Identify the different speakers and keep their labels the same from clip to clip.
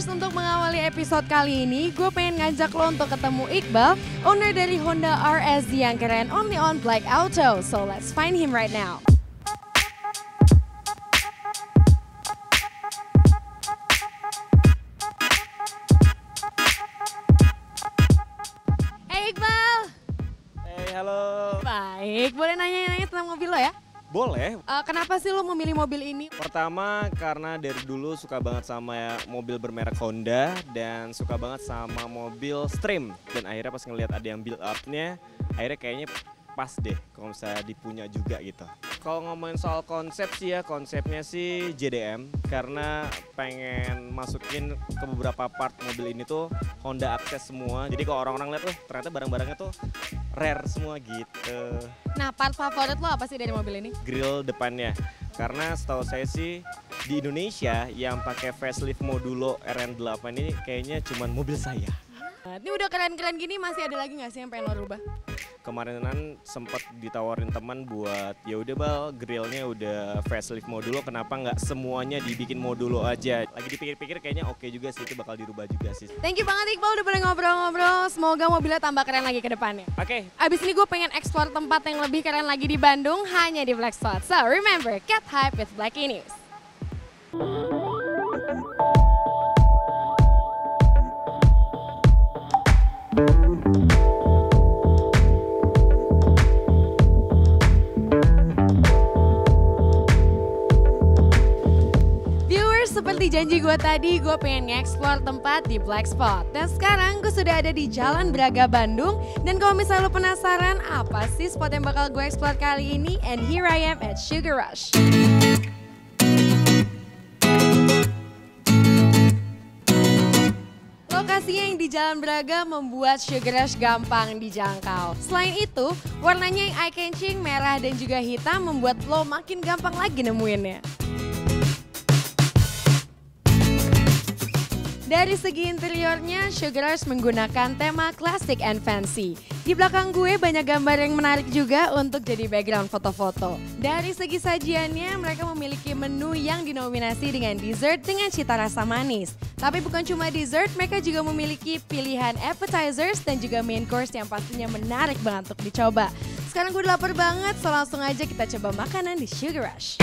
Speaker 1: Viewers, untuk mengawali episode kali ini, gue pengen ngajak lo untuk ketemu Iqbal, owner dari Honda RSZ yang keren only on Black Auto. So let's find him right now. Hey Iqbal.
Speaker 2: Hey, halo.
Speaker 1: Baik, boleh nanya-nanya tentang mobil lo ya?
Speaker 2: Boleh.
Speaker 1: Kenapa sih lo memilih mobil ini?
Speaker 2: Pertama karena dari dulu suka banget sama mobil bermerek Honda dan suka banget sama mobil Stream. Dan akhirnya pas ngeliat ada yang build up-nya, akhirnya kayaknya pas deh kalau misalnya dipunya juga gitu. Kalau ngomongin soal konsep sih ya, konsepnya sih JDM karena pengen masukin ke beberapa part mobil ini tuh Honda Access semua. Jadi kalau orang-orang lihat ternyata barang-barangnya tuh rare semua gitu.
Speaker 1: Nah, part favorit lo apa sih dari mobil ini?
Speaker 2: Grill depannya. Karena setahu saya sih di Indonesia yang pakai facelift modulo RN8 ini kayaknya cuman mobil saya.
Speaker 1: Ini udah keren-keren gini, masih ada lagi nggak sih yang pengen lo rubah?
Speaker 2: Kemarinan sempat ditawarin teman buat ya udah Bal, grillnya udah facelift modulo, kenapa nggak semuanya dibikin modulo aja. Lagi dipikir-pikir kayaknya oke juga sih, itu bakal dirubah juga sih.
Speaker 1: Thank you banget Iqbal udah boleh ngobrol-ngobrol. Semoga mobilnya tambah keren lagi ke depannya.
Speaker 2: Oke.
Speaker 1: Abis ini gue pengen explore tempat yang lebih keren lagi di Bandung hanya di Black Spot. So remember, get hype with Blackie News. Seperti janji gue tadi, gue pengen nge-explore tempat di Black Spot. Dan sekarang gue sudah ada di Jalan Braga, Bandung. Dan kalau misalnya lo penasaran apa sih spot yang bakal gue explore kali ini, and here I am at Sugar Rush. Lokasinya yang di Jalan Braga membuat Sugar Rush gampang dijangkau. Selain itu, warnanya yang eye-catching, merah dan juga hitam membuat lo makin gampang lagi nemuinnya. Dari segi interiornya, Sugar Rush menggunakan tema classic and fancy. Di belakang gue banyak gambar yang menarik juga untuk jadi background foto-foto. Dari segi sajiannya, mereka memiliki menu yang dinominasi dengan dessert dengan cita rasa manis. Tapi bukan cuma dessert, mereka juga memiliki pilihan appetizers dan juga main course yang pastinya menarik banget untuk dicoba. Sekarang gue udah lapar banget, so langsung aja kita coba makanan di Sugar Rush.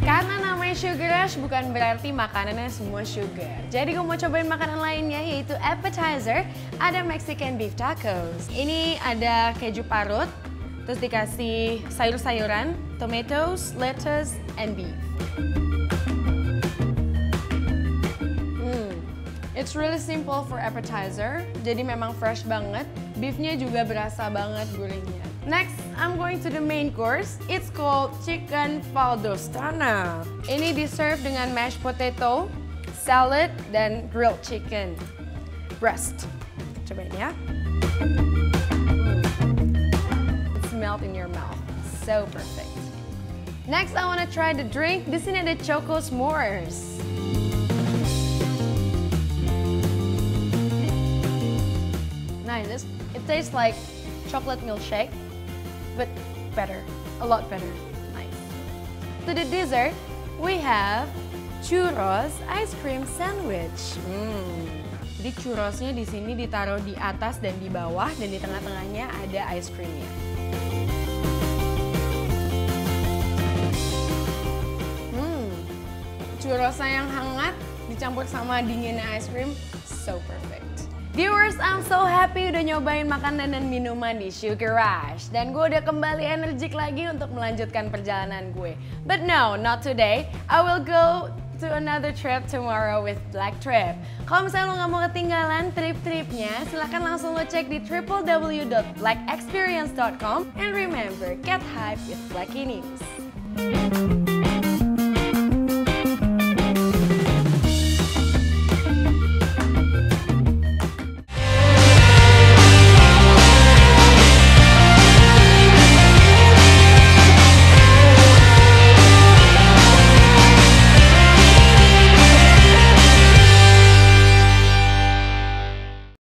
Speaker 1: Karena namanya Sugar Rush bukan berarti makanannya semua sugar. Jadi gue mau cobain makanan lainnya yaitu appetizer, ada Mexican beef tacos. Ini ada keju parut, terus dikasih sayur-sayuran, tomatoes, lettuce, and beef. It's really simple for appetizer, jadi memang fresh banget. Beefnya juga berasa banget gurihnya. Next, I'm going to the main course. It's called chicken valdostana. Ini diserve dengan mashed potato, salad, dan grilled chicken breast. Cobain ya. It's melt in your mouth. So perfect. Next, I want to try the drink. Di sini ada Choco S'mores. Nice. It tastes like chocolate milkshake, but better, a lot better. Nice. To the dessert, we have churros ice cream sandwich. Jadi churrosnya di sini ditaruh di atas dan di bawah, dan di tengah-tengahnya ada ice creamnya. Churrosnya yang hangat dicampur sama dinginnya ice cream, so perfect. Viewers, I'm so happy udah nyobain makanan dan minuman di Sugar Rush. Dan gue udah kembali energik lagi untuk melanjutkan perjalanan gue. But no, not today. I will go to another trip tomorrow with Black Trip. Kalau misalnya lo nggak mau ketinggalan trip-tripnya, silahkan langsung lo cek di www.blackexperience.com. And remember, get hype with Blackie News.